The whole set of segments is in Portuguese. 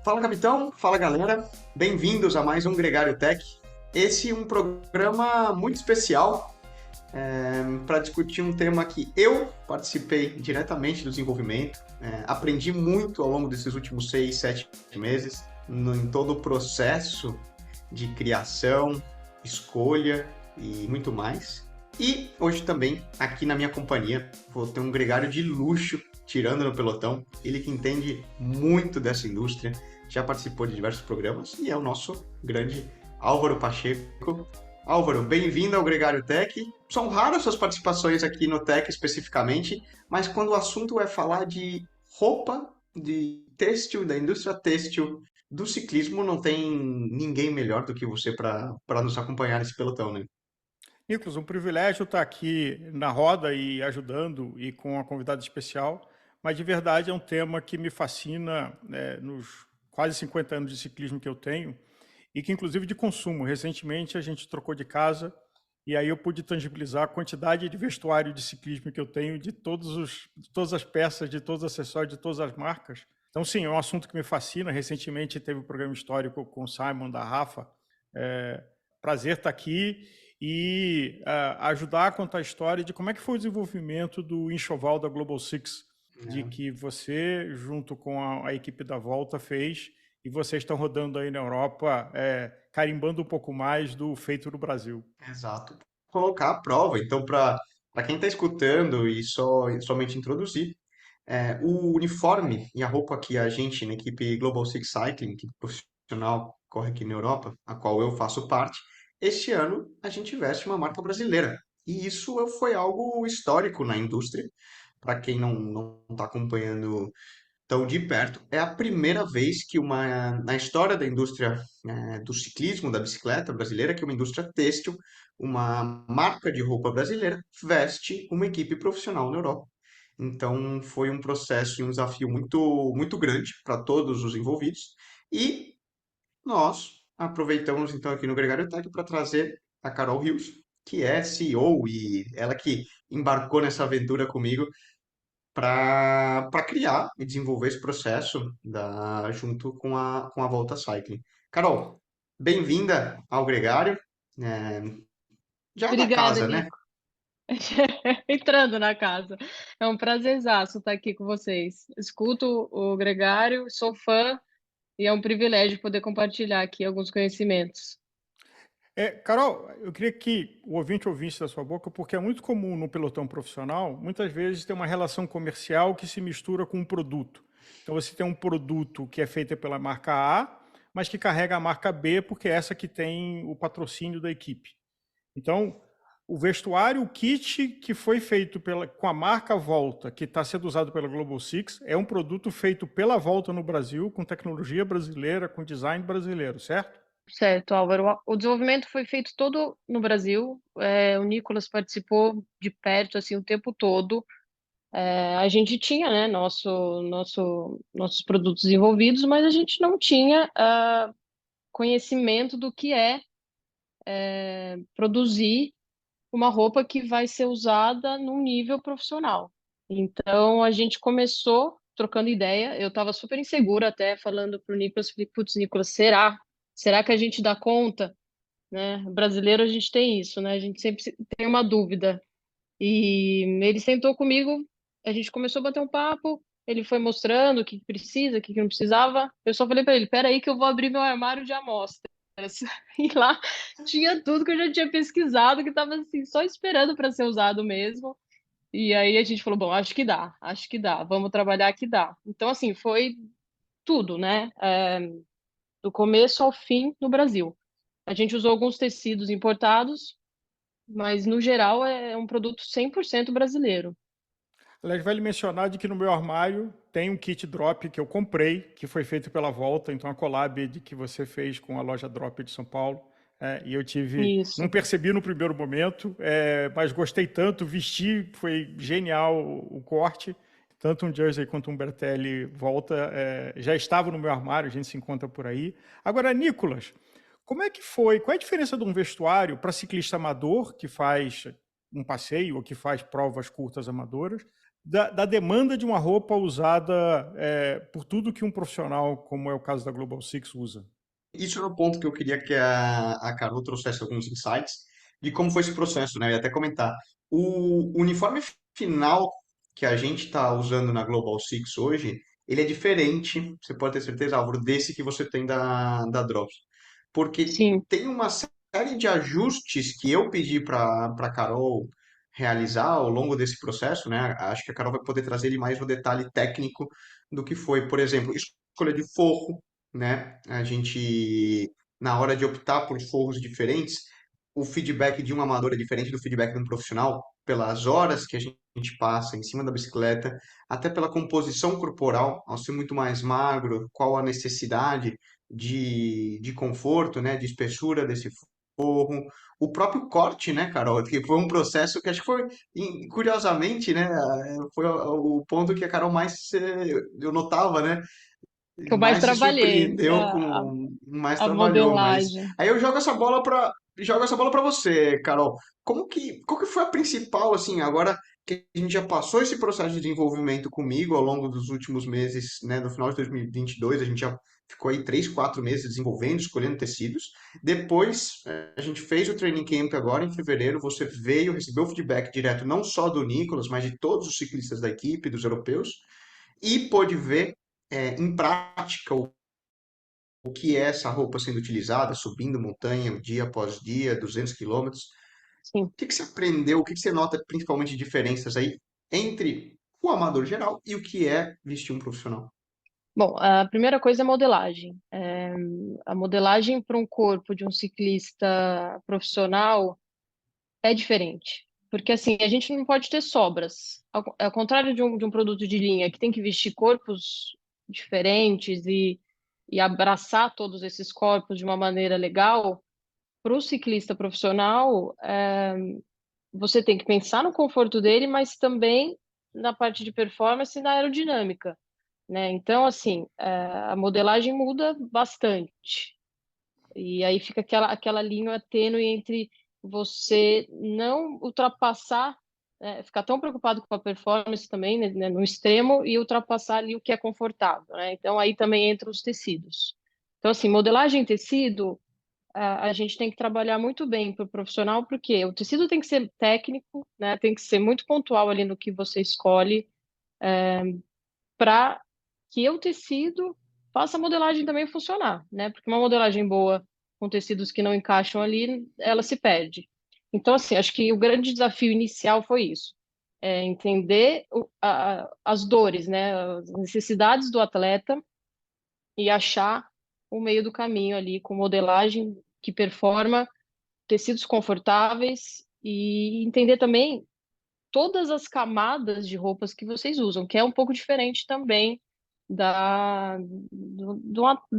Fala, capitão. Fala, galera. Bem-vindos a mais um Gregário Tech. Esse é um programa muito especial para discutir um tema que eu participei diretamente do desenvolvimento. Aprendi muito ao longo desses últimos 6, 7 meses em todo o processo de criação, escolha e muito mais. E hoje também, aqui na minha companhia, vou ter um gregário de luxo tirando no pelotão. Ele que entende muito dessa indústria, já participou de diversos programas e é o nosso grande Álvaro Pacheco. Álvaro, bem-vindo ao Gregário Tech. São raras suas participações aqui no Tech especificamente, mas quando o assunto é falar de roupa, de têxtil, da indústria têxtil, do ciclismo, não tem ninguém melhor do que você para nos acompanhar nesse pelotão, né? Nicolas, um privilégio estar aqui na roda e ajudando e com uma convidada especial, mas de verdade é um tema que me fascina nos quase 50 anos de ciclismo que eu tenho e que inclusive de consumo. Recentemente a gente trocou de casa e aí eu pude tangibilizar a quantidade de vestuário de ciclismo que eu tenho de todas as peças, de todos os acessórios, de todas as marcas. Então sim, é um assunto que me fascina. Recentemente teve um programa histórico com o Simon da Rafa. É, prazer estar aqui e ajudar a contar a história de como é que foi o desenvolvimento do enxoval da Global Six, de É, que você, junto com a equipe da Volta, fez, e vocês estão rodando aí na Europa, carimbando um pouco mais do feito no Brasil. exato. Colocar à prova. Então, para quem está escutando e somente introduzir, o uniforme e a roupa que a gente, na equipe Global Six Cycling, que profissional corre aqui na Europa, a qual eu faço parte, este ano a gente veste uma marca brasileira. E isso foi algo histórico na indústria. Para quem não está acompanhando tão de perto, é a primeira vez que na história da indústria do ciclismo, da bicicleta brasileira, que uma indústria têxtil, uma marca de roupa brasileira, veste uma equipe profissional na Europa. Então, foi um processo e um desafio muito grande para todos os envolvidos. E nós aproveitamos, então, aqui no Gregário Tech para trazer a Carol Rios, que é CEO e ela que embarcou nessa aventura comigo para criar e desenvolver esse processo junto com a Volta Cycling. Carol, bem-vinda ao Gregário. É, já da Obrigada, casa, né? Nico. Entrando na casa. É um prazerzaço estar aqui com vocês. Escuto o Gregário, sou fã e é um privilégio poder compartilhar aqui alguns conhecimentos. Carol, eu queria que o ouvinte ouvisse da sua boca, porque é muito comum no pelotão profissional, muitas vezes ter uma relação comercial que se mistura com um produto. Então você tem um produto que é feito pela marca A, mas que carrega a marca B, porque é essa que tem o patrocínio da equipe. Então, o vestuário, o kit que foi feito com a marca Volta, que está sendo usado pela Global Six, é um produto feito pela Volta no Brasil, com tecnologia brasileira, com design brasileiro, certo? Certo, Álvaro. O desenvolvimento foi feito todo no Brasil. O Nicolas participou de perto assim o tempo todo. A gente tinha, né, nossos produtos desenvolvidos, mas a gente não tinha conhecimento do que é produzir uma roupa que vai ser usada num nível profissional. Então a gente começou trocando ideia. Eu estava super insegura até falando para o Nicolas, falei, putz, Nicolas, será? Será que a gente dá conta? Né? Brasileiro a gente tem isso, né? A gente sempre tem uma dúvida. E ele sentou comigo, a gente começou a bater um papo. Ele foi mostrando o que precisa, o que não precisava. Eu só falei para ele: peraí, que eu vou abrir meu armário de amostras. E lá tinha tudo que eu já tinha pesquisado, que estava assim, só esperando para ser usado mesmo. E aí a gente falou: bom, acho que dá, vamos trabalhar que dá. Então, assim, foi tudo, né? Do começo ao fim no Brasil. A gente usou alguns tecidos importados, mas no geral é um produto 100% brasileiro. Aliás, vale mencionar de que no meu armário tem um kit drop que eu comprei, que foi feito pela Volta, então a collab de que você fez com a loja Drop de São Paulo. E eu não Isso. percebi no primeiro momento, mas gostei tanto, vesti, foi genial o corte, tanto um jersey quanto um Bertelli Volta, já estava no meu armário, a gente se encontra por aí. Agora, Nicolas, como é que foi? Qual é a diferença de um vestuário para ciclista amador que faz um passeio ou que faz provas curtas amadoras, da demanda de uma roupa usada por tudo que um profissional, como é o caso da Global Six, usa. Isso era o ponto que eu queria que a Carol trouxesse alguns insights de como foi esse processo, né? Eu ia até comentar. O uniforme final que a gente está usando na Global Six hoje, ele é diferente, você pode ter certeza, Álvaro, desse que você tem da Drops. Porque Sim, tem uma série de ajustes que eu pedi para Carol realizar ao longo desse processo, né? Acho que a Carol vai poder trazer ele mais no detalhe técnico do que foi, por exemplo, escolha de forro, né? A gente, na hora de optar por forros diferentes, o feedback de um amador é diferente do feedback de um profissional, pelas horas que a gente passa em cima da bicicleta, até pela composição corporal, ao ser muito mais magro, qual a necessidade de conforto, né? De espessura desse forro. O próprio corte, né, Carol? Que foi um processo que acho que foi, curiosamente, né? Foi o ponto que a Carol mais eu notava, né? que eu mais Mais se trabalhei, surpreendeu com, mais a trabalhou, mas modelagem. aí eu jogo essa bola para você, Carol. Qual que foi a principal assim, agora que a gente já passou esse processo de desenvolvimento comigo ao longo dos últimos meses, né, no final de 2022, a gente já ficou aí 3, 4 meses desenvolvendo, escolhendo tecidos. Depois, a gente fez o training camp agora em fevereiro, você veio, recebeu o feedback direto não só do Nicolas, mas de todos os ciclistas da equipe, dos europeus, e pôde ver em prática o que é essa roupa sendo utilizada, subindo montanha dia após dia, 200 quilômetros. Sim. O que que você aprendeu, o que que você nota principalmente de diferenças aí entre o amador geral e o que é vestir um profissional? Bom, a primeira coisa é modelagem. A modelagem para um corpo de um ciclista profissional é diferente. Porque, assim, a gente não pode ter sobras. Ao contrário de um produto de linha que tem que vestir corpos diferentes e abraçar todos esses corpos de uma maneira legal, para o ciclista profissional, você tem que pensar no conforto dele, mas também na parte de performance e na aerodinâmica, né? Então, assim, a modelagem muda bastante. E aí fica aquela linha tênue entre você não ultrapassar, ficar tão preocupado com a performance também, né, no extremo, e ultrapassar ali o que é confortável, né? Então aí também entram os tecidos. Então, assim, modelagem em tecido, a gente tem que trabalhar muito bem para o profissional, porque o tecido tem que ser técnico, né? Tem que ser muito pontual ali no que você escolhe, para que o tecido faça a modelagem também funcionar, né? Porque uma modelagem boa com tecidos que não encaixam ali, ela se perde. Então, assim, acho que o grande desafio inicial foi isso, entender as dores, né? As necessidades do atleta e achar o meio do caminho ali com modelagem que performa, tecidos confortáveis e entender também todas as camadas de roupas que vocês usam, que é um pouco diferente também do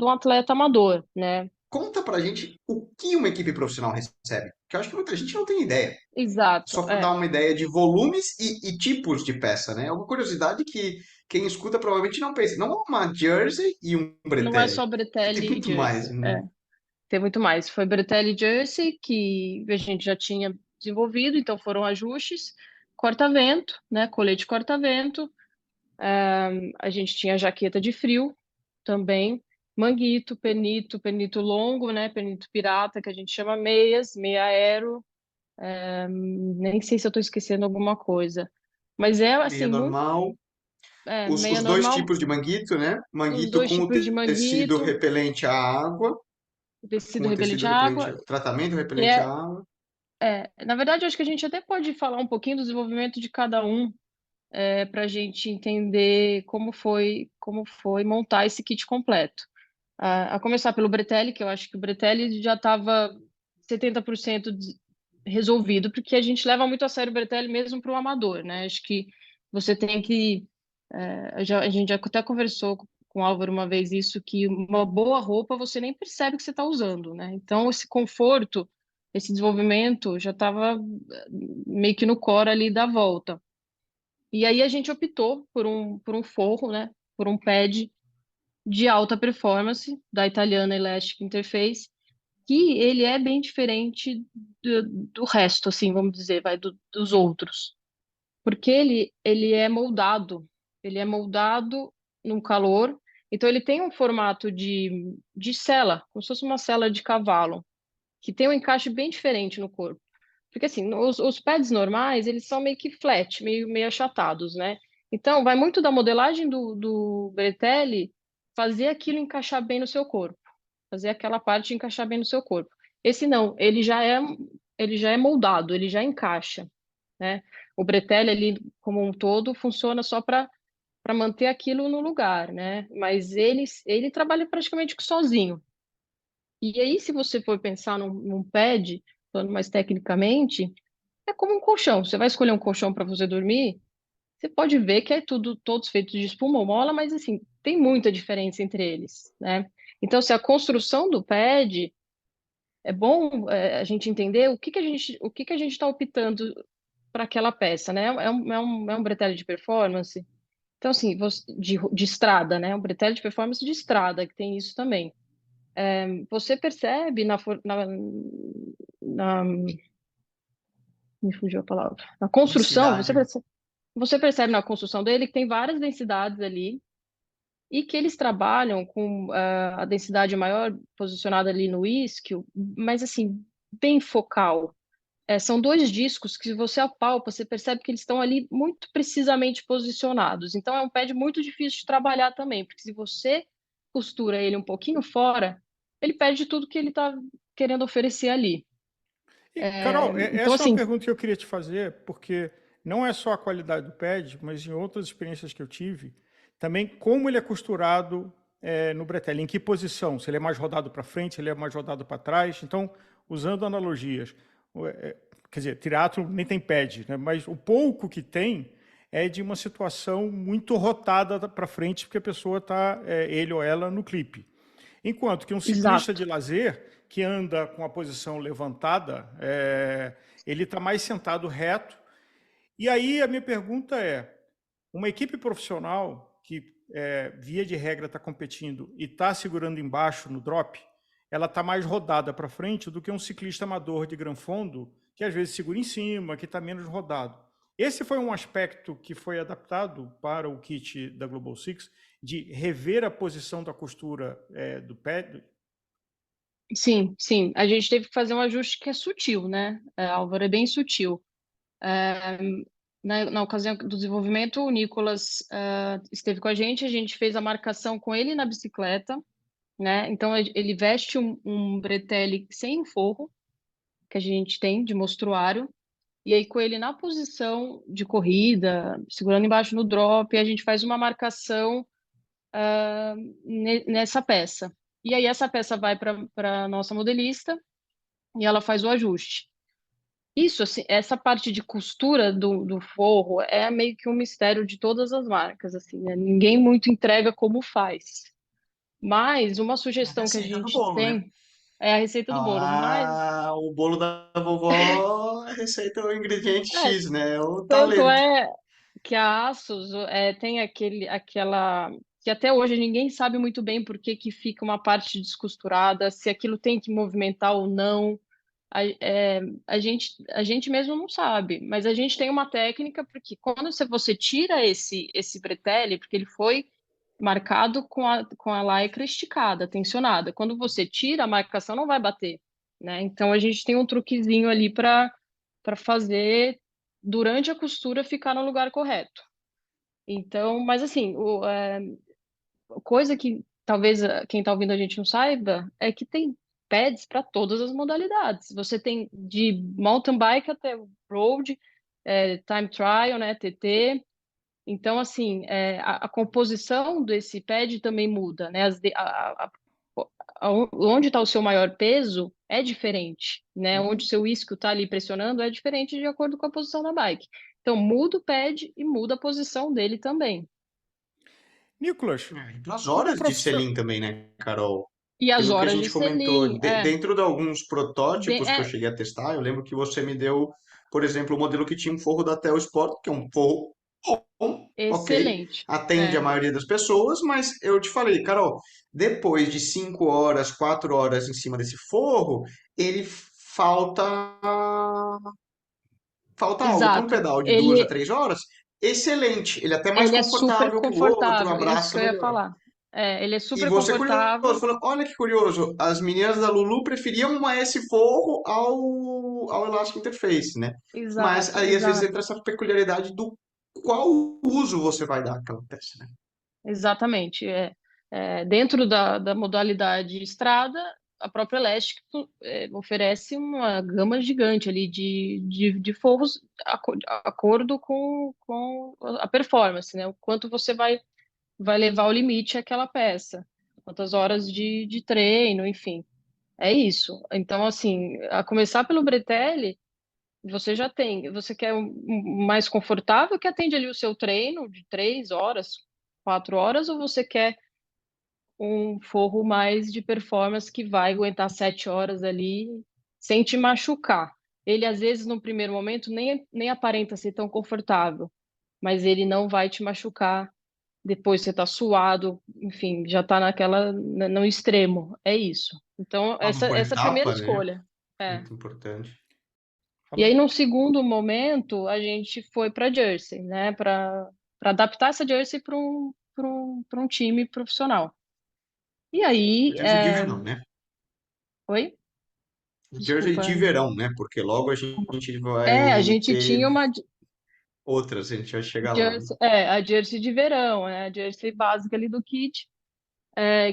atleta amador, né? Conta pra gente o que uma equipe profissional recebe, que eu acho que muita gente não tem ideia. Exato, Só para dar uma ideia de volumes e tipos de peça, né? É uma curiosidade que quem escuta provavelmente não pensa. Não é uma jersey e um não é bretelle. só Tem bretelle e muito mais, jersey, né? tem muito mais. Foi bretelle e jersey que a gente já tinha desenvolvido, então foram ajustes, corta-vento, né? Colete corta-vento, a gente tinha jaqueta de frio também, manguito, pernito longo, né? Pernito pirata, que a gente chama meias, meia aero, nem sei se eu estou esquecendo alguma coisa. Mas é Meia assim, muito, normal. meia Os dois normal, tipos de manguito, né? os Manguito dois com o tipos de tecido manguito, repelente à água, com tecido o repelente tecido à repelente, água, tratamento que repelente à água. na verdade, eu acho que a gente até pode falar um pouquinho do desenvolvimento de cada um, para a gente entender como foi montar esse kit completo. A começar pelo Bretelli, que eu acho que o Bretelli já estava 70% resolvido, porque a gente leva muito a sério o Bretelli mesmo para o amador, né? Acho que você tem que. A gente já até conversou com o Álvaro uma vez isso, que uma boa roupa você nem percebe que você está usando, né? Então, esse conforto, esse desenvolvimento já estava meio que no core ali da volta. E aí a gente optou por um forro, né? Por um pad de alta performance da Italiana Elastic Interface, que ele é bem diferente do resto, assim, vamos dizer, dos outros. Porque ele é moldado no calor, então ele tem um formato de sela, como se fosse uma sela de cavalo, que tem um encaixe bem diferente no corpo. Porque assim, os pads normais, eles são meio que flat, meio achatados, né? Então, vai muito da modelagem do Bretelli fazer aquilo encaixar bem no seu corpo, fazer aquela parte encaixar bem no seu corpo. Esse não, ele já é moldado, ele já encaixa, né? O Bretelli ali como um todo funciona só para manter aquilo no lugar, né? Mas ele trabalha praticamente sozinho. E aí, se você for pensar num pad, falando mais tecnicamente, é como um colchão. Você vai escolher um colchão para você dormir, você pode ver que é tudo todos feitos de espuma ou mola, mas assim, tem muita diferença entre eles, né? Então, se a construção do pad é bom a gente entender o que que a gente está optando para aquela peça, né? É um bretelle de performance. Então, assim, de estrada, né? Um bretelle de performance de estrada, que tem isso também. Você percebe na- me fugiu a palavra, na construção, você Densidade. percebe, você percebe na construção dele que tem várias densidades ali e que eles trabalham com a densidade maior posicionada ali no isquio, mas assim, bem focal. São dois discos que, se você apalpa, você percebe que eles estão ali muito precisamente posicionados. Então, é um pad muito difícil de trabalhar também, porque se você costura ele um pouquinho fora, ele perde tudo que ele está querendo oferecer ali. E, Carol, Então, essa é uma assim, pergunta que eu queria te fazer, porque não é só a qualidade do pad, mas em outras experiências que eu tive, também como ele é costurado no bretelle, em que posição, se ele é mais rodado para frente, se ele é mais rodado para trás. Então, usando analogias, quer dizer, triatlo nem tem pad, né? Mas o pouco que tem é de uma situação muito rotada para frente, porque a pessoa está, ele ou ela, no clipe. Enquanto que um ciclista exato. de lazer, que anda com a posição levantada, ele está mais sentado reto. E aí a minha pergunta é, uma equipe profissional que, via de regra, está competindo e está segurando embaixo no drop, ela está mais rodada para frente do que um ciclista amador de gran fundo, que às vezes segura em cima, que está menos rodado. Esse foi um aspecto que foi adaptado para o kit da Global Six, de rever a posição da costura do pé. Sim, sim. A gente teve que fazer um ajuste que é sutil, né? Álvaro, é bem sutil. É, na ocasião do desenvolvimento, o Nicolas esteve com a gente fez a marcação com ele na bicicleta, né? Então ele veste um bretelle sem forro que a gente tem de mostruário e aí com ele na posição de corrida, segurando embaixo no drop, a gente faz uma marcação nessa peça. E aí essa peça vai para nossa modelista e ela faz o ajuste. Isso, assim, essa parte de costura do forro é meio que um mistério de todas as marcas, assim, né? Ninguém muito entrega como faz. Mas uma É a sugestão que a receita do gente bolo, né? tem é a receita do bolo. Mas Ah, o bolo da vovó, a receita, o ingrediente é, X, né? O tanto talento. é que a Asus tem aquela que até hoje ninguém sabe muito bem por que que fica uma parte descosturada, se aquilo tem que movimentar ou não. A gente mesmo não sabe, mas a gente tem uma técnica porque quando você tira esse bretelle, porque ele foi marcado com a lycra esticada, tensionada. Quando você tira, a marcação não vai bater, né? Então a gente tem um truquezinho ali para fazer durante a costura ficar no lugar correto. Então, mas assim, coisa que talvez quem está ouvindo a gente não saiba é que tem pads para todas as modalidades. Você tem de mountain bike até road, time trial, né, TT. Então, assim, a composição desse pad também muda, né? Onde está o seu maior peso é diferente, né? Onde o seu isquio está ali pressionando é diferente de acordo com a posição da bike. Então, muda o pad e muda a posição dele também. Nicolas, É, e pelas como horas de professor. selim também, né, Carol? E as Aquilo que a horas de gente comentou, selim, dentro de alguns de- protótipos que eu é, cheguei a testar, eu lembro que você me deu, por exemplo, o modelo que tinha um forro da Tel Sport, que é um forro bom, ok, excelente. atende a É, maioria das pessoas, mas eu te falei, Carol, depois de 5 horas, 4 horas em cima desse forro, ele falta falta algo. Para um Exato. pedal de 2 a 3 horas, excelente. Ele é até mais Ele é super confortável que o outro, confortável, isso que abraça eu ia melhor. falar. Ele é E super você é curioso, confortável. falando, olha que curioso, as meninas da Lulu preferiam uma S-forro ao Elastic Interface, né? Mas Exato, aí às vezes exato. entra essa peculiaridade do qual uso você vai dar àquela peça, né? Exatamente. Dentro da modalidade estrada, a própria Elastic oferece uma gama gigante ali de forros de acordo com a performance, né? O quanto você vai levar ao limite aquela peça, quantas horas de treino, enfim. É isso. Então, assim, a começar pelo bretelle, você quer um mais confortável que atende ali o seu treino de 3 horas, 4 horas, ou você quer um forro mais de performance que vai aguentar 7 horas ali sem te machucar. Ele, às vezes, no primeiro momento, nem aparenta ser tão confortável, mas ele não vai te machucar. Depois você tá suado, enfim, já tá no extremo. É isso. Então, Vamos por essa é a primeira etapa, né? escolha. É. Muito importante. E aí, num segundo momento, a gente foi para Jersey, né? Para adaptar essa Jersey para um time profissional. E aí, Jersey de verão, né? oi? Jersey de Desculpa. verão, né? Porque logo a gente A vai gente ter tinha uma outras, a gente vai chegar lá, né? Jersey, a Jersey de verão, a Jersey básica ali do kit,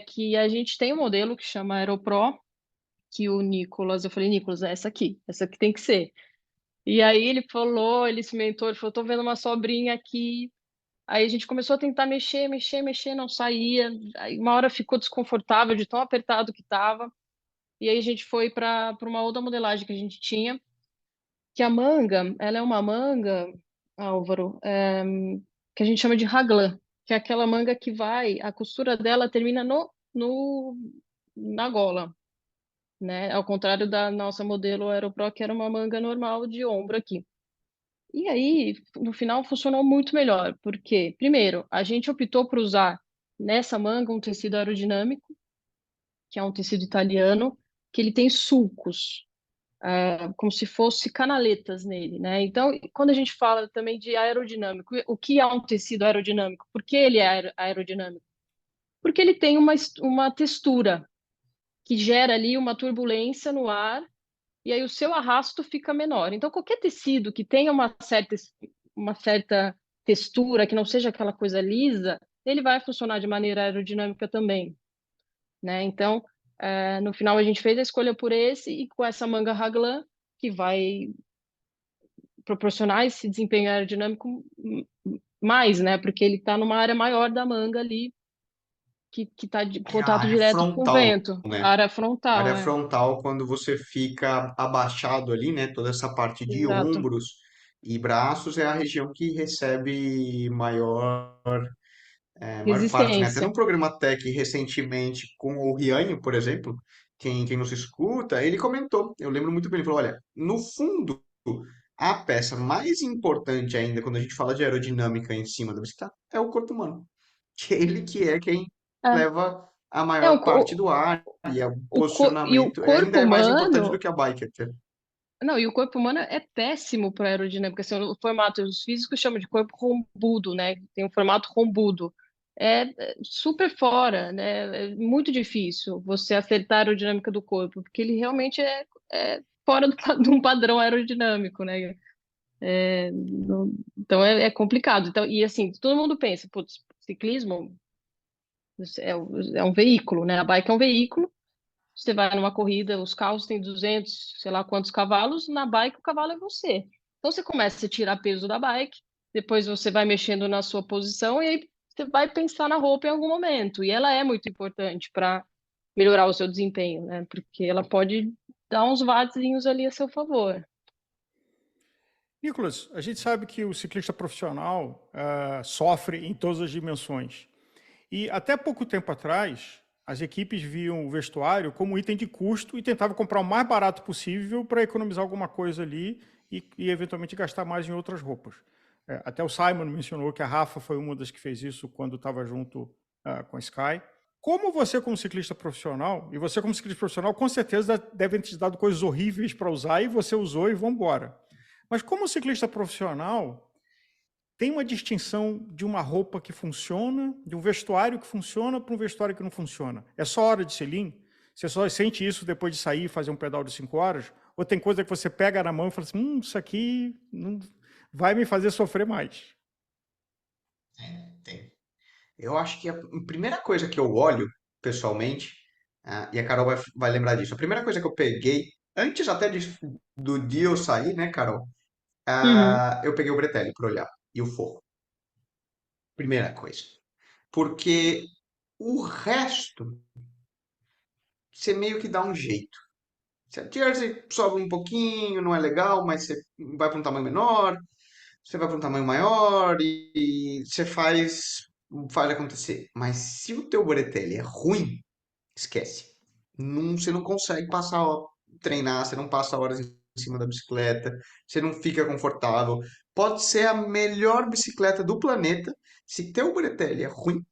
que a gente tem um modelo que chama Aeropro, que o Nicolas, eu falei, Nicolas, é essa aqui tem que ser. E aí ele falou, ele cimentou, ele falou, tô vendo uma sobrinha aqui. Aí a gente começou a tentar mexer, não saía. Aí uma hora ficou desconfortável de tão apertado que tava. E aí a gente foi para uma outra modelagem que a gente tinha, que a manga, ela é uma manga, Álvaro, que a gente chama de raglan, que é aquela manga que a costura dela termina na gola, né? Ao contrário da nossa modelo Aeropro, que era uma manga normal de ombro aqui. E aí, no final, funcionou muito melhor, porque, primeiro, a gente optou por usar nessa manga um tecido aerodinâmico, que é um tecido italiano, que ele tem sulcos, como se fosse canaletas nele, né? Então, quando a gente fala também de aerodinâmico, o que é um tecido aerodinâmico? Por que ele é aerodinâmico? Porque ele tem uma textura que gera ali uma turbulência no ar e aí o seu arrasto fica menor. Então, qualquer tecido que tenha uma certa textura, que não seja aquela coisa lisa, ele vai funcionar de maneira aerodinâmica também, né? Então, no final a gente fez a escolha por esse e com essa manga raglan, que vai proporcionar esse desempenho aerodinâmico mais, né? Porque ele está numa área maior da manga ali, que está de É a contato área direto com o frontal, vento. né? Área frontal, Área frontal, quando você fica abaixado ali, né? Toda essa parte de exato. ombros e braços é a região que recebe maior parte, né? Até Resistência. num programa Tech recentemente com o Rianho, por exemplo, quem nos escuta, ele comentou, eu lembro muito bem, ele falou, olha, no fundo, a peça mais importante ainda quando a gente fala de aerodinâmica em cima da bicicleta é o corpo humano, que ele que é quem É, leva a é maior parte do ar e o e o posicionamento ainda corpo é mais importante do humano. que a bike até. Não, e o corpo humano é péssimo para aerodinâmica. Assim, o formato, os físicos chamam de corpo rombudo, né? Tem um formato rombudo. É super fora, né? É muito difícil você acertar a aerodinâmica do corpo, porque ele realmente é fora de um padrão aerodinâmico, né? Então é complicado. Então, e assim, todo mundo pensa, putz, ciclismo é um veículo, né? A bike é um veículo. Você vai numa corrida, os carros têm 200, sei lá quantos cavalos, na bike o cavalo é você. Então você começa a tirar peso da bike, depois você vai mexendo na sua posição e aí você vai pensar na roupa em algum momento. E ela é muito importante para melhorar o seu desempenho, né? Porque ela pode dar uns wattzinhos ali a seu favor. Nicolas, a gente sabe que o ciclista profissional sofre em todas as dimensões. E até pouco tempo atrás, as equipes viam o vestuário como item de custo e tentavam comprar o mais barato possível para economizar alguma coisa ali e eventualmente gastar mais em outras roupas. Até o Simon mencionou que a Rafa foi uma das que fez isso quando estava junto com a Sky. Como você, como ciclista profissional, e você como ciclista profissional, com certeza devem te dado coisas horríveis para usar e você usou e vamos embora. Mas como ciclista profissional, tem uma distinção de uma roupa que funciona, de um vestuário que funciona para um vestuário que não funciona. É só hora de selim? Você só sente isso depois de sair e fazer um pedal de 5 horas? Ou tem coisa que você pega na mão e fala assim, isso aqui não vai me fazer sofrer mais? Tem. Eu acho que a primeira coisa que eu olho, pessoalmente, e a Carol vai lembrar disso, a primeira coisa que eu peguei, antes até do dia eu sair, né, Carol? Uhum. Eu peguei o Bretelli para olhar e o forro. Primeira coisa. Porque o resto, você meio que dá um jeito. Se a jersey sobe um pouquinho, não é legal, mas você vai para um tamanho menor, você vai para um tamanho maior e você faz acontecer. Mas se o teu Bretelli é ruim, esquece. Não, você não consegue treinar, você não passa horas em cima da bicicleta, você não fica confortável. Pode ser a melhor bicicleta do planeta, se teu Bretelli é ruim,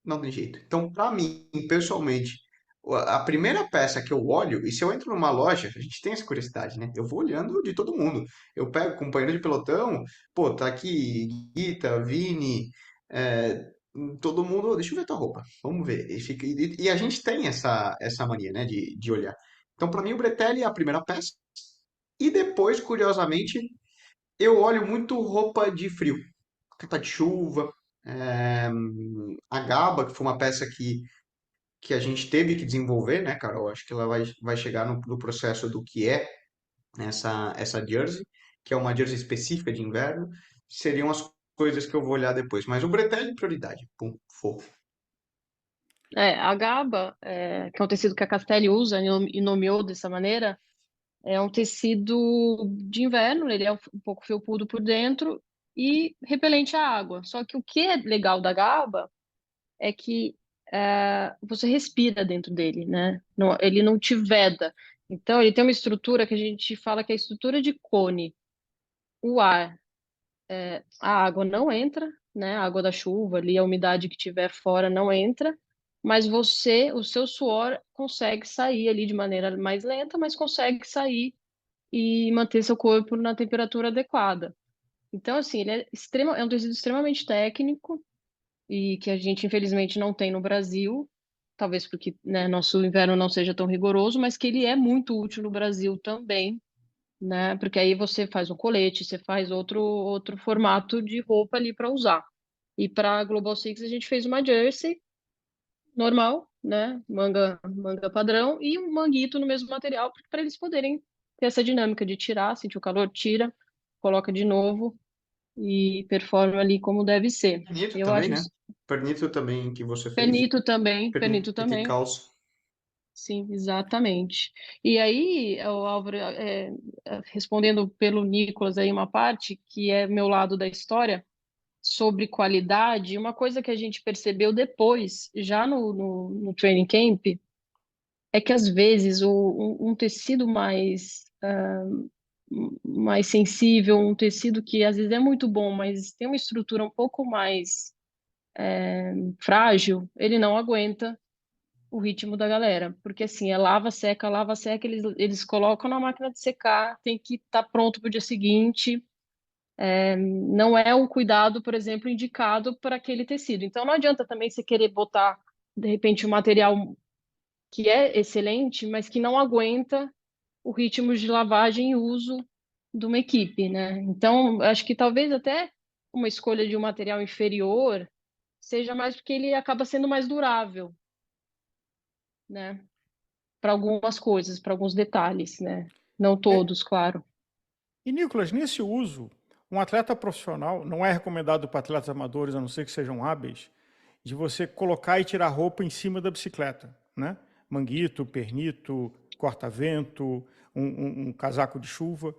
não tem jeito. Então, para mim, pessoalmente, a primeira peça que eu olho, e se eu entro numa loja, a gente tem essa curiosidade, né? Eu vou olhando de todo mundo. Eu pego companheiro de pelotão, pô, tá aqui Guita, Vini, é, todo mundo, "Ô, deixa eu ver tua roupa, vamos ver." E a gente tem essa mania, né, de olhar. Então, para mim, o Bretelli é a primeira peça. E depois, curiosamente, eu olho muito roupa de frio, capa de chuva, é, a Gaba, que foi uma peça que a gente teve que desenvolver, né, Carol? Acho que ela vai chegar no processo do que é essa jersey, que é uma jersey específica de inverno, seriam as coisas que eu vou olhar depois. Mas o Bretelli, prioridade. Pum, fofo. A GABA, que é um tecido que a Castelli usa e nomeou dessa maneira, é um tecido de inverno, ele é um pouco felpudo por dentro e repelente à água. Só que o que é legal da GABA é que você respira dentro dele, né? Ele não te veda. Então, ele tem uma estrutura que a gente fala que é a estrutura de cone. O ar, a água não entra, né? A água da chuva ali, a umidade que tiver fora não entra, mas o seu suor consegue sair ali de maneira mais lenta, mas consegue sair e manter seu corpo na temperatura adequada. Então, assim, é um tecido extremamente técnico e que a gente, infelizmente, não tem no Brasil, talvez porque, né, nosso inverno não seja tão rigoroso, mas que ele é muito útil no Brasil também, né? Porque aí você faz um colete, você faz outro formato de roupa ali para usar. E para a Global Six a gente fez uma jersey normal, né? Manga padrão e um manguito no mesmo material para eles poderem ter essa dinâmica de tirar, sentir o calor, tira, coloca de novo e performa ali como deve ser. Pernito Eu também, acho né? Pernito também que você fez. Pernito Pernito e também. calça. Sim, exatamente. E aí, o Álvaro, respondendo pelo Nicolas aí uma parte, que é meu lado da história, sobre qualidade, uma coisa que a gente percebeu depois, já no training camp, é que às vezes um tecido mais sensível, um tecido que às vezes é muito bom, mas tem uma estrutura um pouco mais frágil, ele não aguenta o ritmo da galera, porque assim, lava, seca, eles colocam na máquina de secar, tem que estar pronto para o dia seguinte, não é o cuidado, por exemplo, indicado para aquele tecido. Então não adianta também você querer botar, de repente, um material que é excelente, mas que não aguenta o ritmo de lavagem e uso de uma equipe, né? Então, acho que talvez até uma escolha de um material inferior seja mais porque ele acaba sendo mais durável, né? Para algumas coisas, para alguns detalhes, né? Não É, todos, claro. e, Nicolas, nesse uso, um atleta profissional, não é recomendado para atletas amadores, a não ser que sejam hábeis, de você colocar e tirar roupa em cima da bicicleta, né? Manguito, pernito, corta-vento, um casaco de chuva.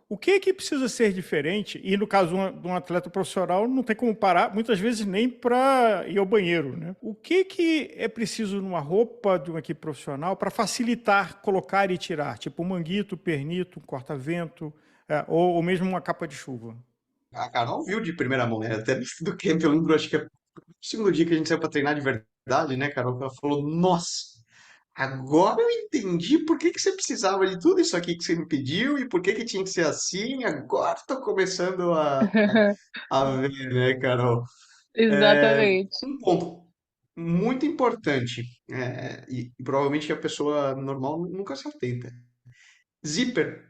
O que é que precisa ser diferente? E no caso de um atleta profissional, não tem como parar, muitas vezes nem para ir ao banheiro, né? O que é preciso numa roupa de uma equipe profissional para facilitar colocar e tirar? Tipo um manguito, pernito, um corta-vento, ou mesmo uma capa de chuva. A Carol viu de primeira mão, né? Até do camp, eu lembro, acho que é o segundo dia que a gente saiu para treinar de verdade, né, Carol? Ela falou, nossa. agora eu entendi por que que você precisava de tudo isso aqui que você me pediu e por que que tinha que ser assim. Agora estou começando a ver, né, Carol? Exatamente. Um ponto muito importante, e provavelmente a pessoa normal nunca se atenta. Zíper,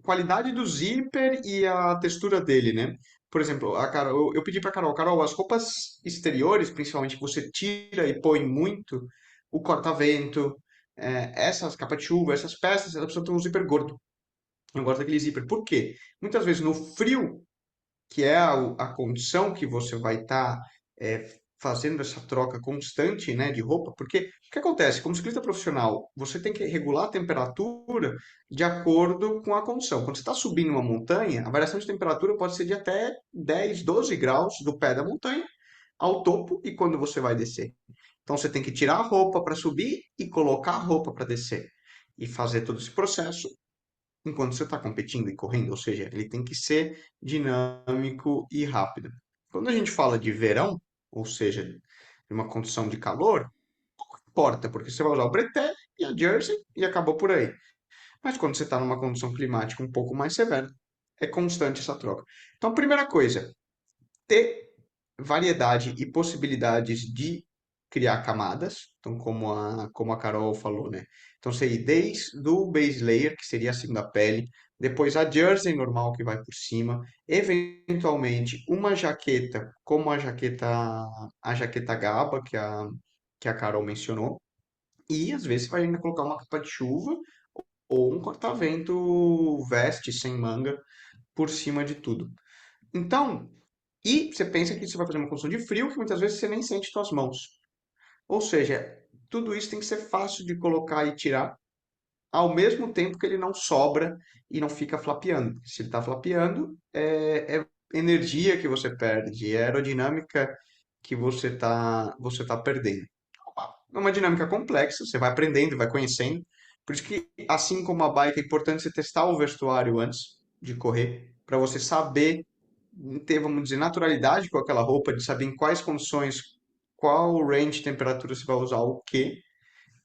qualidade do zíper e a textura dele, né? Por exemplo, a Carol, eu pedi para Carol, as roupas exteriores, principalmente que você tira e põe muito, o corta-vento, essas capas de chuva, essas peças, elas precisam ter um zíper gordo. Eu gosto daquele zíper. Por quê? Muitas vezes no frio, que é a condição que você vai estar fazendo essa troca constante, né, de roupa, porque o que acontece? Como ciclista profissional, você tem que regular a temperatura de acordo com a condição. Quando você está subindo uma montanha, a variação de temperatura pode ser de até 10, 12 graus do pé da montanha ao topo e quando você vai descer. Então você tem que tirar a roupa para subir e colocar a roupa para descer. E fazer todo esse processo enquanto você está competindo e correndo, ou seja, ele tem que ser dinâmico e rápido. Quando a gente fala de verão, ou seja, de uma condição de calor, pouco importa, porque você vai usar o breté e a jersey e acabou por aí. Mas quando você está numa condição climática um pouco mais severa, é constante essa troca. Então, primeira coisa, ter variedade e possibilidades de criar camadas, então como a Carol falou, né? Então seria desde do base layer, que seria a segunda pele, depois a jersey normal que vai por cima, eventualmente uma jaqueta, como a jaqueta Gaba que a Carol mencionou, e às vezes você vai ainda colocar uma capa de chuva ou um corta-vento veste sem manga por cima de tudo. Então, e você pensa que você vai fazer uma construção de frio que muitas vezes você nem sente suas mãos. Ou seja, tudo isso tem que ser fácil de colocar e tirar, ao mesmo tempo que ele não sobra e não fica flapeando. Se ele está flapeando, é energia que você perde, é aerodinâmica que você tá perdendo. É uma dinâmica complexa, você vai aprendendo, vai conhecendo. Por isso que, assim como a bike, é importante você testar o vestuário antes de correr, para você saber ter, vamos dizer, naturalidade com aquela roupa, de saber em quais condições, qual range de temperatura você vai usar o quê,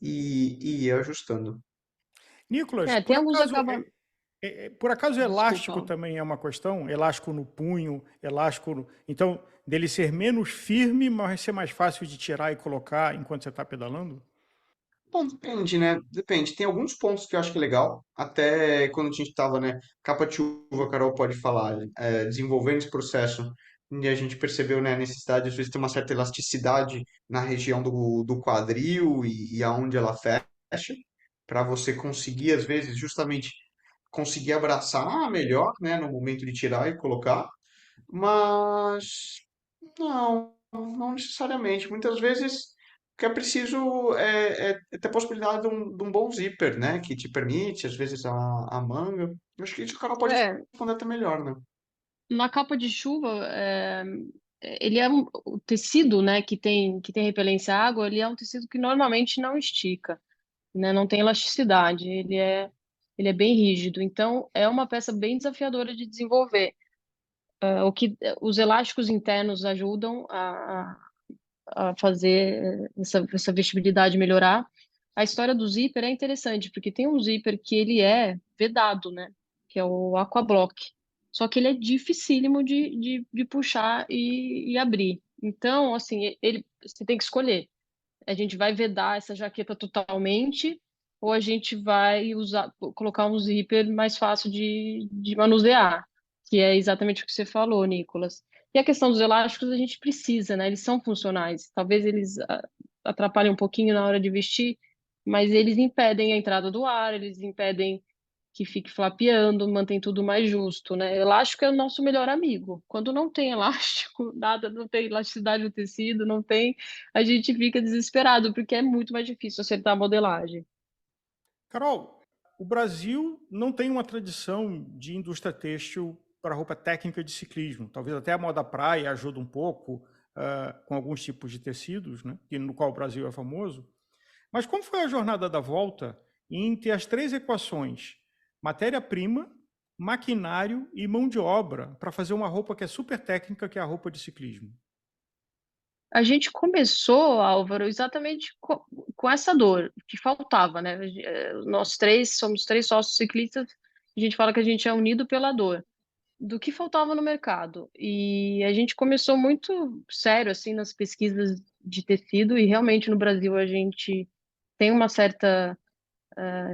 e ir ajustando. Nicolas, É, tem alguns acabamentos. por acaso elástico Desculpa. também é uma questão? Elástico no punho, elástico então, dele ser menos firme, mas ser mais fácil de tirar e colocar enquanto você está pedalando? Bom, depende, né? Depende. Tem alguns pontos que eu acho que é legal. Até quando a gente estava, né? Capa de chuva, a Carol pode falar, desenvolvendo esse processo, e a gente percebeu, né, a necessidade, às vezes, ter uma certa elasticidade na região do quadril e aonde ela fecha, para você conseguir, às vezes, justamente conseguir abraçar melhor, né, no momento de tirar e colocar. Mas não necessariamente. Muitas vezes o que é preciso é ter a possibilidade de um bom zíper, né? Que te permite, às vezes, a manga. Eu acho que isso o cara pode É, responder até melhor, né? na capa de chuva, ele é o tecido, né, que tem repelência à água, ele é um tecido que normalmente não estica, né, não tem elasticidade, ele é bem rígido, então é uma peça bem desafiadora de desenvolver. Os elásticos internos ajudam a fazer essa vestibilidade melhorar. A história do zíper é interessante, porque tem um zíper que ele é vedado, né? Que é o Aquablock. Só que ele é dificílimo de puxar e abrir. Então, assim, você tem que escolher. A gente vai vedar essa jaqueta totalmente ou a gente vai colocar um zíper mais fácil de manusear, que é exatamente o que você falou, Nicolas. E a questão dos elásticos a gente precisa, né? Eles são funcionais. Talvez eles atrapalhem um pouquinho na hora de vestir, mas eles impedem a entrada do ar, eles impedem que fique flapeando, mantém tudo mais justo, né? Elástico é o nosso melhor amigo. Quando não tem elástico, nada, não tem elasticidade no tecido, não tem, a gente fica desesperado, porque é muito mais difícil acertar a modelagem. Carol, o Brasil não tem uma tradição de indústria têxtil para roupa técnica de ciclismo. Talvez até a moda praia ajude um pouco com alguns tipos de tecidos, né, no qual o Brasil é famoso. Mas como foi a jornada da volta em ter as três equações, matéria-prima, maquinário e mão de obra, para fazer uma roupa que é super técnica, que é a roupa de ciclismo? A gente começou, Álvaro, exatamente com essa dor que faltava, né? Nós três somos três sócios ciclistas, a gente fala que a gente é unido pela dor, do que faltava no mercado. E a gente começou muito sério, assim, nas pesquisas de tecido, e realmente no Brasil a gente tem uma certa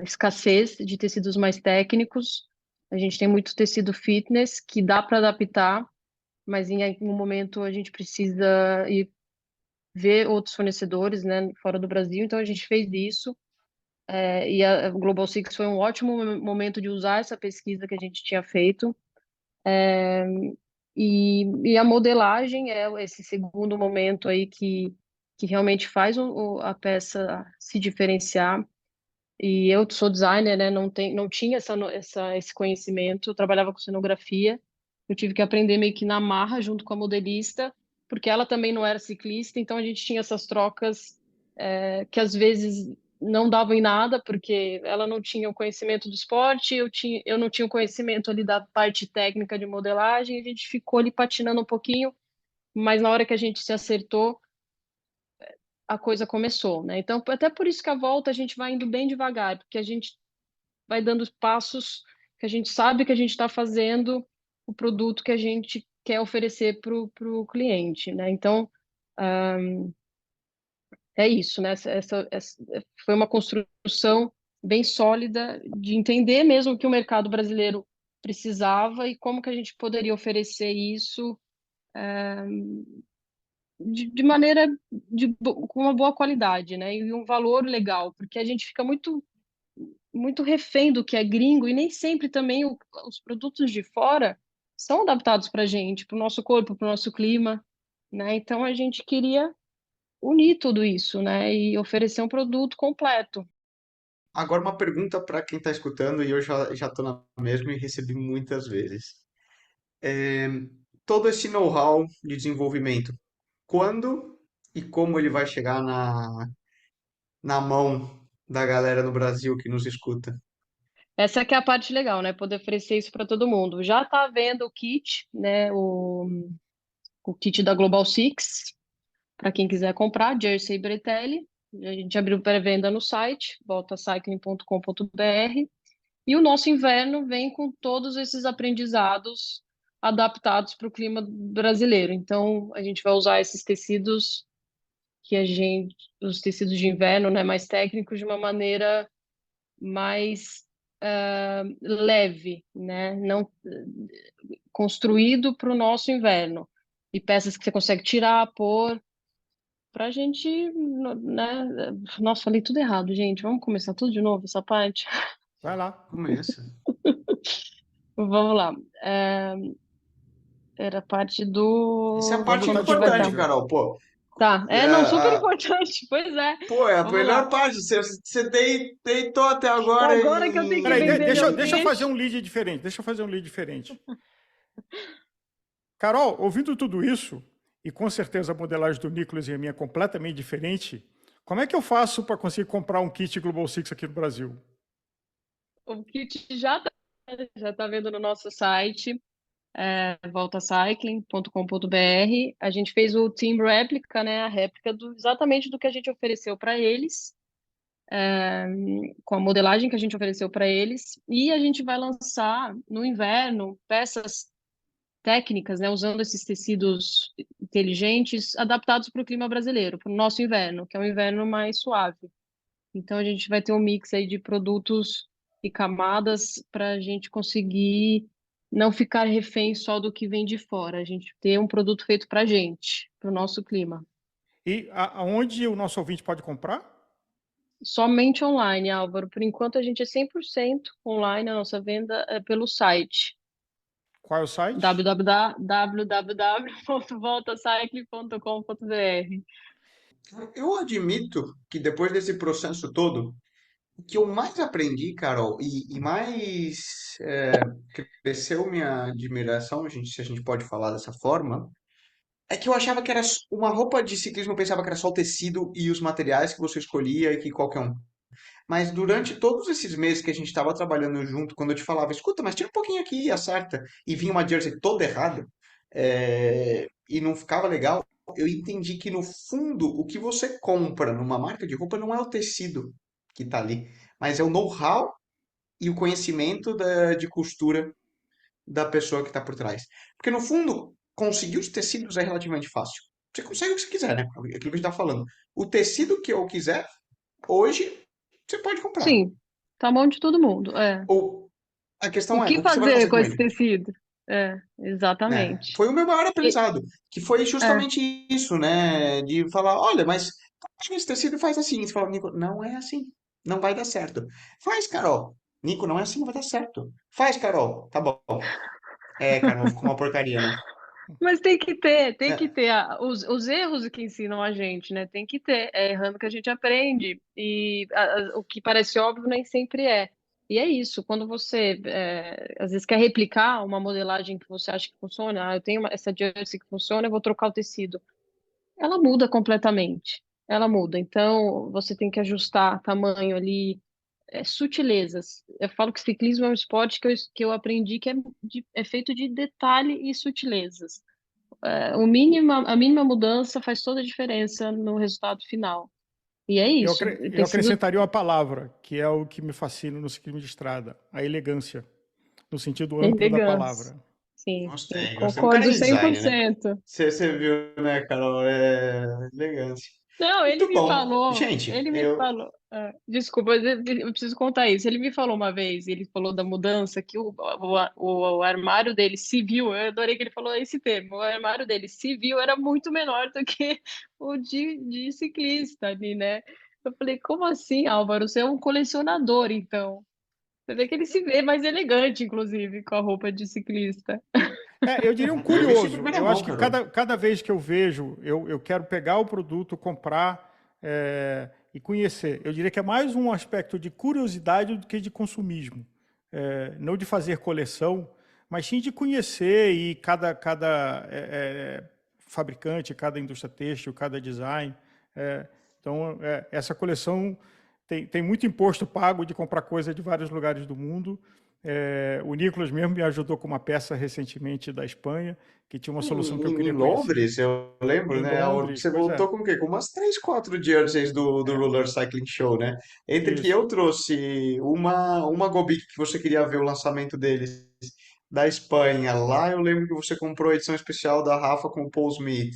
escassez de tecidos mais técnicos. A gente tem muito tecido fitness que dá para adaptar, mas em algum momento a gente precisa ir ver outros fornecedores, né, fora do Brasil. Então a gente fez isso. E a Global Six foi um ótimo momento de usar essa pesquisa que a gente tinha feito. E a modelagem é esse segundo momento aí que realmente faz a peça se diferenciar. E eu sou designer, né? Não tinha esse conhecimento. Eu trabalhava com cenografia. Eu tive que aprender meio que na marra junto com a modelista, porque ela também não era ciclista. Então a gente tinha essas trocas que às vezes não davam em nada, porque ela não tinha o conhecimento do esporte, eu não tinha o conhecimento ali da parte técnica de modelagem. A gente ficou ali patinando um pouquinho, mas na hora que a gente se acertou, a coisa começou, né? Então, até por isso que a volta a gente vai indo bem devagar, porque a gente vai dando os passos que a gente sabe que a gente está fazendo o produto que a gente quer oferecer para o cliente, né? Então, é isso, né? Foi uma construção bem sólida de entender mesmo o que o mercado brasileiro precisava e como que a gente poderia oferecer isso de maneira com uma boa qualidade, né? E um valor legal, porque a gente fica muito refém do que é gringo e nem sempre também os produtos de fora são adaptados para a gente, para o nosso corpo, para o nosso clima, né? Então a gente queria unir tudo isso, né? E oferecer um produto completo. Agora uma pergunta para quem está escutando, e eu já estou na mesma e recebi muitas vezes. É, todo esse know-how de desenvolvimento, quando e como ele vai chegar na mão da galera no Brasil que nos escuta? Essa que é a parte legal, né? Poder oferecer isso para todo mundo. Já está vendo o kit, né? O kit da Global Six, para quem quiser comprar, Jersey e Bretelli. A gente abriu pré-venda no site, voltacycling.com.br. E o nosso inverno vem com todos esses aprendizados adaptados para o clima brasileiro. Então, a gente vai usar esses tecidos os tecidos de inverno, né, mais técnicos, de uma maneira mais leve, né, não construído para o nosso inverno. E peças que você consegue tirar, pôr, para a gente, né? Nossa, falei tudo errado, gente. Vamos começar tudo de novo, essa parte? Vai lá. Começa. Vamos lá. Era parte Essa é a do Quando parte tá como que vai importante, estar. disponível. Carol. Pô, Tá, é não, super a, importante. Pois é. pô, é a Vamos melhor lá. parte. Você deitou até É agora agora que eu tenho que Peraí, vender deixa, meu deixa eu fazer peixe. um lead diferente. Deixa eu fazer um lead diferente. Carol, ouvindo tudo isso, e com certeza a modelagem do Nicolas e a minha é completamente diferente, como é que eu faço para conseguir comprar um kit Global Six aqui no Brasil? O kit já tá vendo no nosso site, voltacycling.com.br. A gente fez o team réplica, né? A réplica exatamente do que a gente ofereceu para eles, com a modelagem que a gente ofereceu para eles. E a gente vai lançar no inverno peças técnicas, né, usando esses tecidos inteligentes adaptados para o clima brasileiro, para o nosso inverno, que é um inverno mais suave. Então a gente vai ter um mix aí de produtos e camadas para a gente conseguir não ficar refém só do que vem de fora, a gente ter um produto feito para a gente, para o nosso clima. E aonde o nosso ouvinte pode comprar? Somente online, Álvaro. Por enquanto a gente é 100% online, a nossa venda é pelo site Qual é o site? www.voltacycle.com.br. eu admito que depois desse processo todo, o que eu mais aprendi, Carol, e mais cresceu minha admiração, se a gente pode falar dessa forma, é que eu achava que era uma roupa de ciclismo, eu pensava que era só o tecido e os materiais que você escolhia e que qualquer um. Mas durante todos esses meses que a gente estava trabalhando junto, quando eu te falava, escuta, mas tira um pouquinho aqui e acerta, e vinha uma jersey toda errada, e não ficava legal, eu entendi que no fundo o que você compra numa marca de roupa não é o tecido que está ali, mas é o know-how e o conhecimento de costura da pessoa que está por trás. Porque no fundo, conseguir os tecidos é relativamente fácil. Você consegue o que você quiser, né? Aquilo que a gente está falando. O tecido que eu quiser, hoje, você pode comprar. Sim, tá a mão de todo mundo. É. Ou a O questão é, que o que você vai fazer fazer com com esse ele? tecido? É, Né? exatamente. Foi o meu maior E- aprendizado, que foi é. justamente isso, né? De falar, olha, mas pega esse tecido e faz assim. Você fala, Nico, não é assim, não vai dar certo. Faz, Carol. Nico, não é assim, não vai dar certo. Faz, Carol. Tá bom. É, Carol, ficou uma porcaria, né? Mas tem que É, ter os erros que ensinam a gente, né? Tem que ter. É errando que a gente aprende. E o que parece óbvio nem sempre é. E é isso, quando você às vezes quer replicar uma modelagem que você acha que funciona, eu tenho essa jersey que funciona, eu vou trocar o tecido. Ela muda completamente. Ela muda. Então, você tem que ajustar tamanho ali, sutilezas. Eu falo que ciclismo é um esporte que eu aprendi que é feito de detalhe e sutilezas. A mínima mudança faz toda a diferença no resultado final. E é isso. Eu Tem sido acrescentaria uma palavra, que é o que me fascina no ciclismo de estrada, a elegância, no sentido amplo da elegância. palavra. Sim, sim, gostei, gostei. Um cara concordo de cem por design, né? cento. Você viu, né, Carol? É elegância. Não, Muito bom. Gente, ele me eu. falou, desculpa, eu preciso contar isso. Ele me falou uma vez, ele falou da mudança, que o armário dele civil, eu adorei que ele falou esse termo, o armário dele civil era muito menor do que o de ciclista ali, né? Eu falei, como assim, Álvaro? Você é um colecionador, então. Você vê que ele se vê mais elegante, inclusive, com a roupa de ciclista. Eu diria um Eu vi isso em curioso. primeira Eu mão, acho que Carol. cada vez que eu vejo, eu quero pegar o produto, comprar e conhecer. Eu diria que é mais um aspecto de curiosidade do que de consumismo. Não de fazer coleção, mas sim de conhecer e cada fabricante, cada indústria têxtil, cada design. Então, essa coleção tem muito imposto pago de comprar coisa de vários lugares do mundo. O Nicolas mesmo me ajudou com uma peça recentemente da Espanha, que tinha uma solução que eu Em queria conhecer. Londres, eu lembro, Em né? Londres, Você pois é. voltou com o quê? Com umas 3, 4 jerseys do Roller Cycling Show, né? Entre que Isso. eu trouxe uma Gobic que você queria ver o lançamento deles da Espanha. Lá eu lembro que você comprou a edição especial da Rafa com o Paul Smith.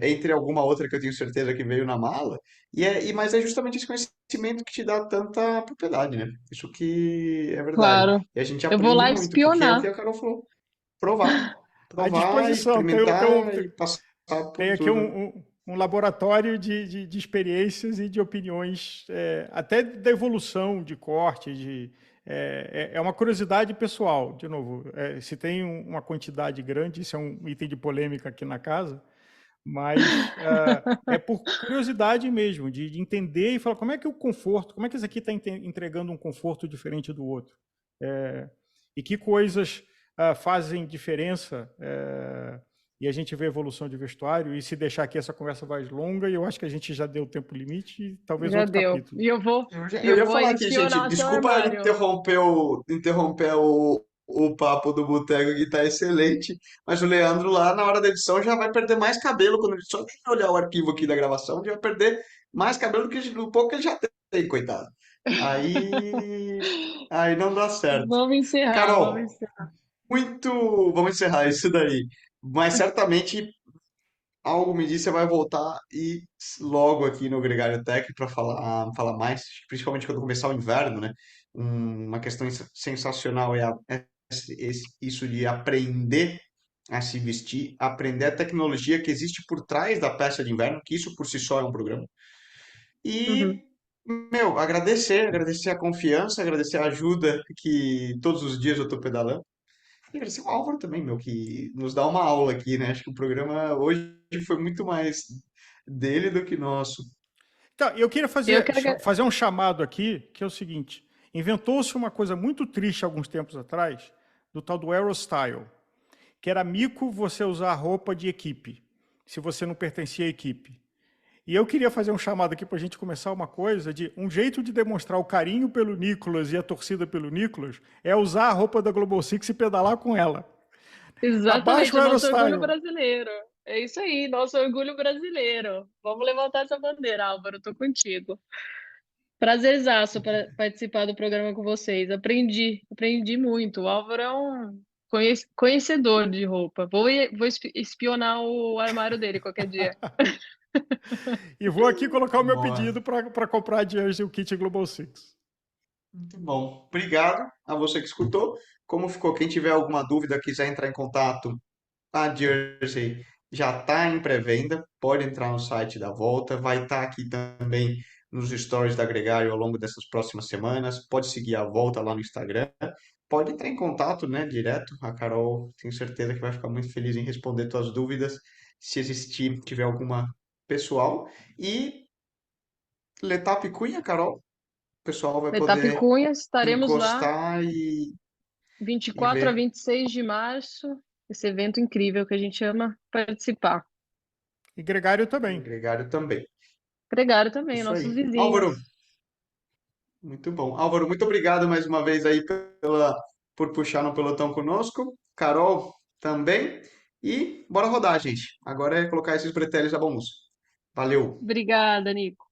Entre alguma outra que eu tenho certeza que veio na mala. Mas é justamente esse conhecimento que te dá tanta propriedade, né? Isso que é verdade. Claro. E a gente Eu vou aprende lá muito, porque é o que espionar. a Carol falou. Provar. À Provar, disposição. experimentar e passar Tem por aqui tudo. um laboratório de experiências e de opiniões, até da evolução de corte, é uma curiosidade pessoal, de novo. Se tem uma quantidade grande, isso é um item de polêmica aqui na casa, mas é por curiosidade mesmo, de entender e falar como é que o conforto, como é que esse aqui está entregando um conforto diferente do outro. E que coisas fazem diferença, e a gente vê a evolução de vestuário, e se deixar aqui essa conversa mais longa, e eu acho que a gente já deu tempo limite, e talvez Já outro deu. capítulo. Eu ia Eu vou falar aqui, gente, espionar seu desculpa armário. interromper o papo do boteco que tá excelente, mas o Leandro lá na hora da edição já vai perder mais cabelo quando ele só de olhar o arquivo aqui da gravação, já vai perder mais cabelo do pouco que ele já tem, coitado. Aí, aí não dá certo. Vamos encerrar, vamos Carol, encerrar. vamos encerrar isso daí. Mas certamente algo me diz que você vai voltar e logo aqui no Gregário Tech para falar mais, principalmente quando começar o inverno, né? Uma questão sensacional isso de aprender a se vestir, aprender a tecnologia que existe por trás da peça de inverno, que isso por si só é um programa. Uhum. E, meu, agradecer a confiança, agradecer a ajuda que todos os dias eu estou pedalando. E agradecer o Álvaro também, meu, que nos dá uma aula aqui, né? Acho que o programa hoje foi muito mais dele do que nosso. Então, eu queria Eu quero. fazer um chamado aqui, que é o seguinte: inventou-se uma coisa muito triste alguns tempos atrás, do tal do Aerostyle, que era mico você usar roupa de equipe, se você não pertencia à equipe. E eu queria fazer um chamado aqui para a gente começar uma coisa de um jeito de demonstrar o carinho pelo Nicolas e a torcida pelo Nicolas é usar a roupa da Global Six e pedalar com ela. Abaixa Exatamente, o o nosso orgulho Aerostyle. brasileiro. É isso aí, nosso orgulho brasileiro. Vamos levantar essa bandeira, Álvaro, tô contigo. Prazerzaço para participar do programa com vocês. Aprendi muito. O Álvaro é um conhecedor de roupa. Vou espionar o armário dele qualquer dia. E vou aqui colocar o meu Boa. pedido para comprar a jersey, o kit Global Six. Muito bom. Obrigado a você que escutou. Como ficou? Quem tiver alguma dúvida, quiser entrar em contato, a Jersey já está em pré-venda. Pode entrar no site da Volta. Vai estar aqui também nos stories da Gregário ao longo dessas próximas semanas. Pode seguir a Volta lá no Instagram. Pode entrar em contato, né, direto. A Carol, tenho certeza que vai ficar muito feliz em responder suas dúvidas, se existir, tiver alguma pessoal. E Letap Cunha, Carol, o pessoal vai Etapa poder Cunha, estaremos lá encostar e 24 a ver. 26 de março. Esse evento incrível que a gente ama participar. E Gregário E também. Gregário também. Pregaram também, Isso nossos aí. Álvaro, vizinhos. muito bom. Álvaro, muito obrigado mais uma vez aí por puxar no pelotão conosco. Carol também. E bora rodar, gente. Agora é colocar esses bretélios à bom uso. Valeu! Obrigada, Nico.